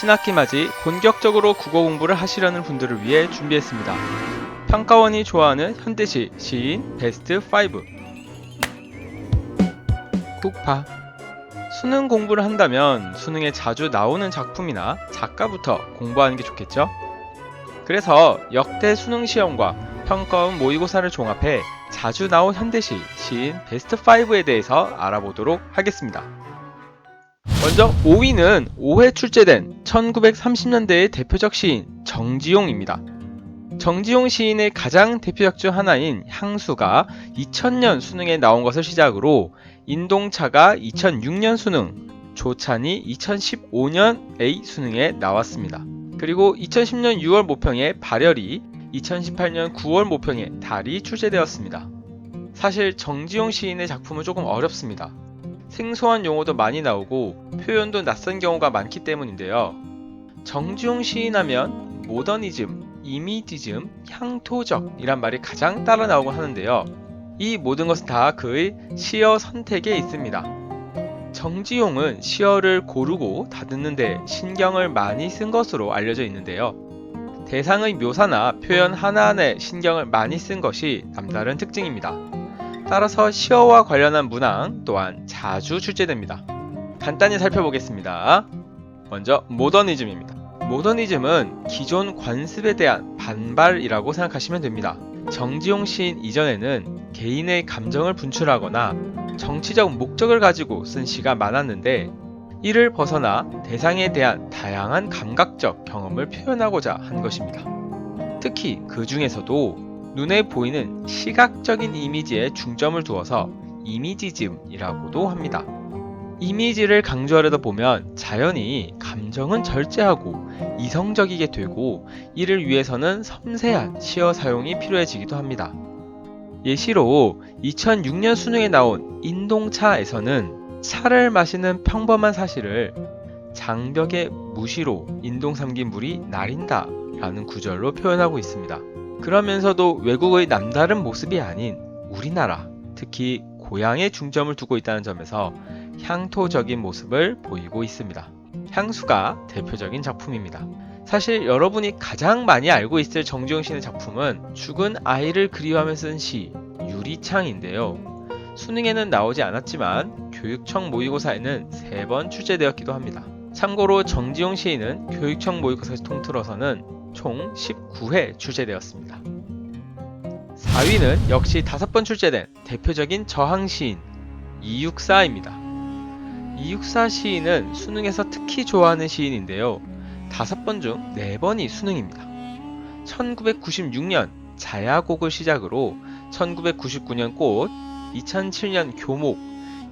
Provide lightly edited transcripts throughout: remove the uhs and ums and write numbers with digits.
신학기 맞이 본격적으로 국어 공부를 하시려는 분들을 위해 준비했습니다. 평가원이 좋아하는 현대시 시인 베스트 5. 국파. 수능 공부를 한다면 수능에 자주 나오는 작품이나 작가부터 공부하는 게 좋겠죠? 그래서 역대 수능 시험과 평가원 모의고사를 종합해 자주 나온 현대시 시인 베스트 5에 대해서 알아보도록 하겠습니다. 먼저 5위는 5회 출제된 1930년대의 대표적 시인 정지용입니다. 정지용 시인의 가장 대표작 중 하나인 향수가 2000년 수능에 나온 것을 시작으로 인동차가 2006년 수능, 조찬이 2015년의 수능에 나왔습니다. 그리고 2010년 6월 모평의 발열이, 2018년 9월 모평의 달이 출제되었습니다. 사실 정지용 시인의 작품은 조금 어렵습니다. 생소한 용어도 많이 나오고 표현도 낯선 경우가 많기 때문인데요. 정지용 시인 하면 모더니즘, 이미지즘, 향토적 이란 말이 가장 따라 나오곤 하는데요. 이 모든 것은 다 그의 시어 선택에 있습니다. 정지용은 시어를 고르고 다듬는 데 신경을 많이 쓴 것으로 알려져 있는데요. 대상의 묘사나 표현 하나하나에 신경을 많이 쓴 것이 남다른 특징입니다. 따라서 시어와 관련한 문항 또한 자주 출제됩니다. 간단히 살펴보겠습니다. 먼저 모더니즘입니다. 모더니즘은 기존 관습에 대한 반발이라고 생각하시면 됩니다. 정지용 시인 이전에는 개인의 감정을 분출하거나 정치적 목적을 가지고 쓴 시가 많았는데, 이를 벗어나 대상에 대한 다양한 감각적 경험을 표현하고자 한 것입니다. 특히 그 중에서도 눈에 보이는 시각적인 이미지에 중점을 두어서 이미지즘이라고도 합니다. 이미지를 강조하려다 보면 자연히 감정은 절제하고 이성적이게 되고, 이를 위해서는 섬세한 시어 사용이 필요해지기도 합니다. 예시로 2006년 수능에 나온 인동차에서는 차를 마시는 평범한 사실을 장벽의 무시로 인동 삼긴 물이 나린다 라는 구절로 표현하고 있습니다. 그러면서도 외국의 남다른 모습이 아닌 우리나라, 특히 고향에 중점을 두고 있다는 점에서 향토적인 모습을 보이고 있습니다. 향수가 대표적인 작품입니다. 사실 여러분이 가장 많이 알고 있을 정지용 시인의 작품은 죽은 아이를 그리워하며 쓴 시 유리창인데요. 수능에는 나오지 않았지만 교육청 모의고사에는 3번 출제되었기도 합니다. 참고로 정지용 시인은 교육청 모의고사에서 통틀어서는 총 19회 출제되었습니다. 4위는 역시 5번 출제된 대표적인 저항시인 이육사입니다. 이육사 시인은 수능에서 특히 좋아하는 시인인데요. 5번 중 4번이 수능입니다. 1996년 자야곡을 시작으로 1999년 꽃, 2007년 교목,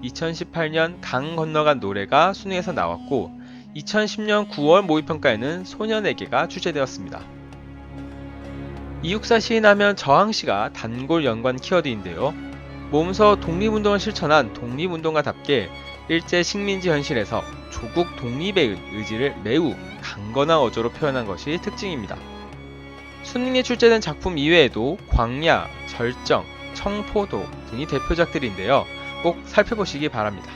2018년 강 건너간 노래가 수능에서 나왔고, 2010년 9월 모의평가에는 소년에게가 출제되었습니다. 이육사 시인하면 저항시가 단골 연관 키워드인데요. 몸소 독립운동을 실천한 독립운동가답게 일제 식민지 현실에서 조국 독립의 의지를 매우 강건한 어조로 표현한 것이 특징입니다. 수능에 출제된 작품 이외에도 광야, 절정, 청포도 등이 대표작들인데요. 꼭 살펴보시기 바랍니다.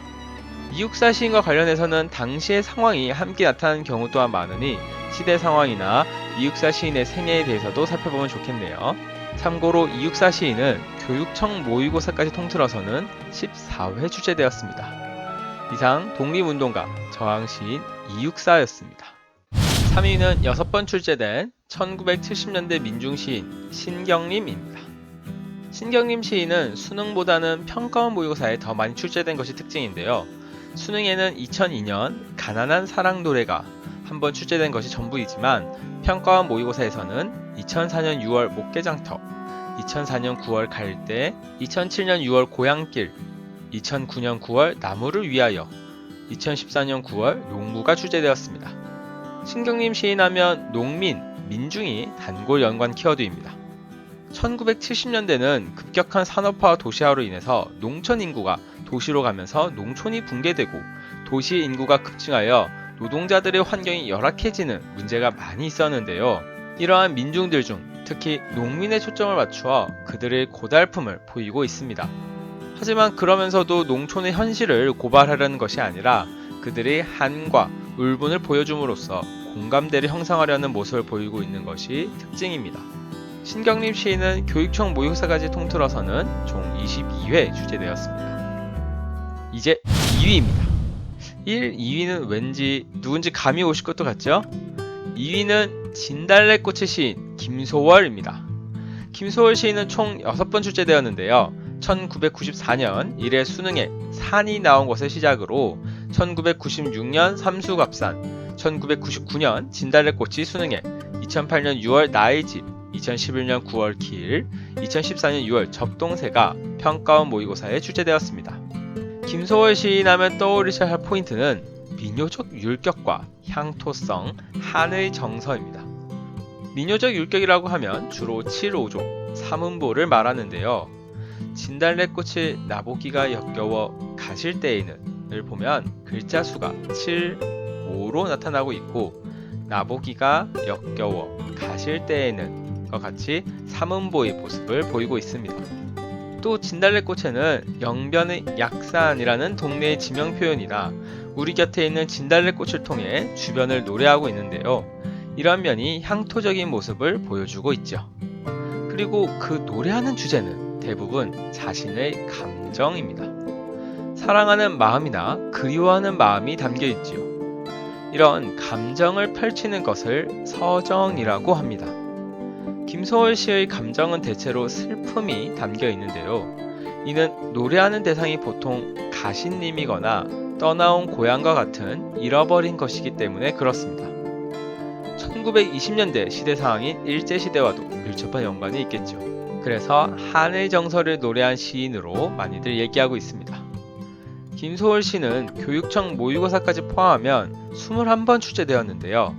이육사 시인과 관련해서는 당시의 상황이 함께 나타나는 경우 또한 많으니 시대 상황이나 이육사 시인의 생애에 대해서도 살펴보면 좋겠네요. 참고로 이육사 시인은 교육청 모의고사까지 통틀어서는 14회 출제되었습니다. 이상 독립운동가 저항시인 이육사였습니다. 3위는 6번 출제된 1970년대 민중시인 신경림입니다. 신경림 시인은 수능보다는 평가원 모의고사에 더 많이 출제된 것이 특징인데요. 수능에는 2002년 가난한 사랑 노래가 한번 출제된 것이 전부이지만, 평가원 모의고사에서는 2004년 6월 목계장터, 2004년 9월 갈대, 2007년 6월 고향길, 2009년 9월 나무를 위하여, 2014년 9월 용무가 출제되었습니다. 신경림 시인하면 농민, 민중이 단골 연관 키워드입니다. 1970년대는 급격한 산업화와 도시화로 인해서 농촌 인구가 도시로 가면서 농촌이 붕괴되고 도시 인구가 급증하여 노동자들의 환경이 열악해지는 문제가 많이 있었는데요. 이러한 민중들 중 특히 농민에 초점을 맞추어 그들의 고달픔을 보이고 있습니다. 하지만 그러면서도 농촌의 현실을 고발하려는 것이 아니라 그들의 한과 울분을 보여줌으로써 공감대를 형성하려는 모습을 보이고 있는 것이 특징입니다. 신경림 시인은 교육청 모의고사까지 통틀어서는 총 22회 출제되었습니다. 이제 2위입니다. 2위는 왠지 누군지 감이 오실 것도 같죠? 2위는 진달래꽃의 시인 김소월입니다. 김소월 시인은 총 6번 출제되었는데요. 1994년 1회 수능에 산이 나온 것을 시작으로 1996년 삼수갑산, 1999년 진달래꽃이 수능에, 2008년 6월 나의 집, 2011년 9월 길, 2014년 6월 접동새가 평가원 모의고사에 출제되었습니다. 김소월 시인하면 떠오르셔야 할 포인트는 민요적 율격과 향토성, 한의 정서입니다. 민요적 율격이라고 하면 주로 7, 5조, 3음보를 말하는데요. 진달래꽃이 나보기가 역겨워 가실 때에는 을 보면 글자 수가 7, 5로 나타나고 있고, 나보기가 역겨워 가실 때에는 과 같이 3음보의 모습을 보이고 있습니다. 또 진달래꽃에는 영변의 약산이라는 동네의 지명 표현이나 우리 곁에 있는 진달래꽃을 통해 주변을 노래하고 있는데요. 이런 면이 향토적인 모습을 보여주고 있죠. 그리고 그 노래하는 주제는 대부분 자신의 감정입니다. 사랑하는 마음이나 그리워하는 마음이 담겨 있지요. 이런 감정을 펼치는 것을 서정이라고 합니다. 김소월 시의 감정은 대체로 슬픔이 담겨 있는데요. 이는 노래하는 대상이 보통 가신님이거나 떠나온 고향과 같은 잃어버린 것이기 때문에 그렇습니다. 1920년대 시대 상황인 일제시대와도 밀접한 연관이 있겠죠. 그래서 한의 정서를 노래한 시인으로 많이들 얘기하고 있습니다. 김소월 시는 교육청 모의고사까지 포함하면 21번 출제되었는데요.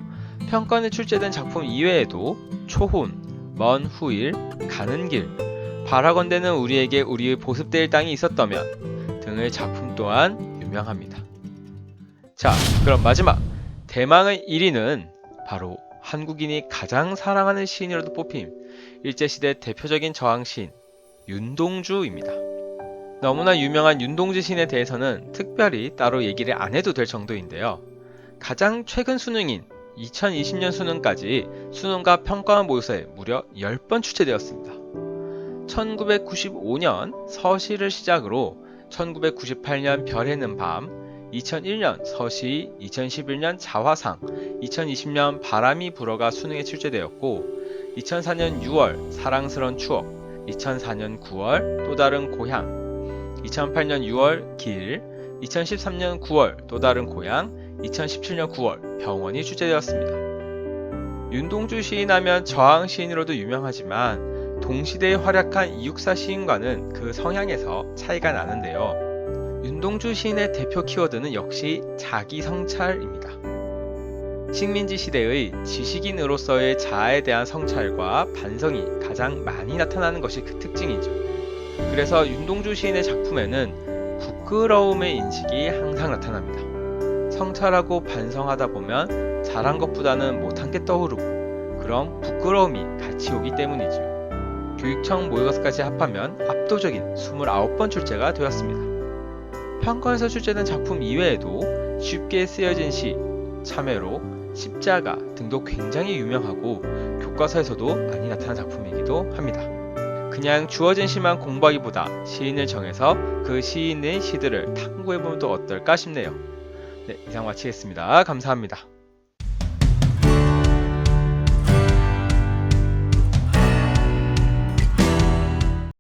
평가원에 출제된 작품 이외에도 초혼, 먼 후일, 가는 길, 바라건대는 우리에게 우리의 보습될 땅이 있었다면 등의 작품 또한 유명합니다. 자, 그럼 마지막 대망의 1위는 바로 한국인이 가장 사랑하는 시인으로도 뽑힌 일제시대 대표적인 저항시인 윤동주입니다. 너무나 유명한 윤동주 시인에 대해서는 특별히 따로 얘기를 안 해도 될 정도인데요. 가장 최근 수능인 2020년 수능까지 수능과 평가원 모의고사에 무려 10번 출제되었습니다. 1995년 서시를 시작으로 1998년 별해는 밤, 2001년 서시, 2011년 자화상, 2020년 바람이 불어가 수능에 출제되었고, 2004년 6월 사랑스런 추억, 2004년 9월 또 다른 고향, 2008년 6월 길, 2013년 9월 또 다른 고향, 2017년 9월 병원이 출제되었습니다. 윤동주 시인하면 저항 시인으로도 유명하지만 동시대에 활약한 이육사 시인과는 그 성향에서 차이가 나는데요. 윤동주 시인의 대표 키워드는 역시 자기 성찰입니다. 식민지 시대의 지식인으로서의 자아에 대한 성찰과 반성이 가장 많이 나타나는 것이 그 특징이죠. 그래서 윤동주 시인의 작품에는 부끄러움의 인식이 항상 나타납니다. 성찰하고 반성하다 보면 잘한 것보다는 못한 게 떠오르고 그런 부끄러움이 같이 오기 때문이죠. 교육청 모의고사까지 합하면 압도적인 29번 출제가 되었습니다. 평가원에서 출제된 작품 이외에도 쉽게 쓰여진 시, 참외로, 십자가 등도 굉장히 유명하고 교과서에서도 많이 나타난 작품이기도 합니다. 그냥 주어진 시만 공부하기보다 시인을 정해서 그 시인의 시들을 탐구해보면 또 어떨까 싶네요. 네, 이상 마치겠습니다. 감사합니다.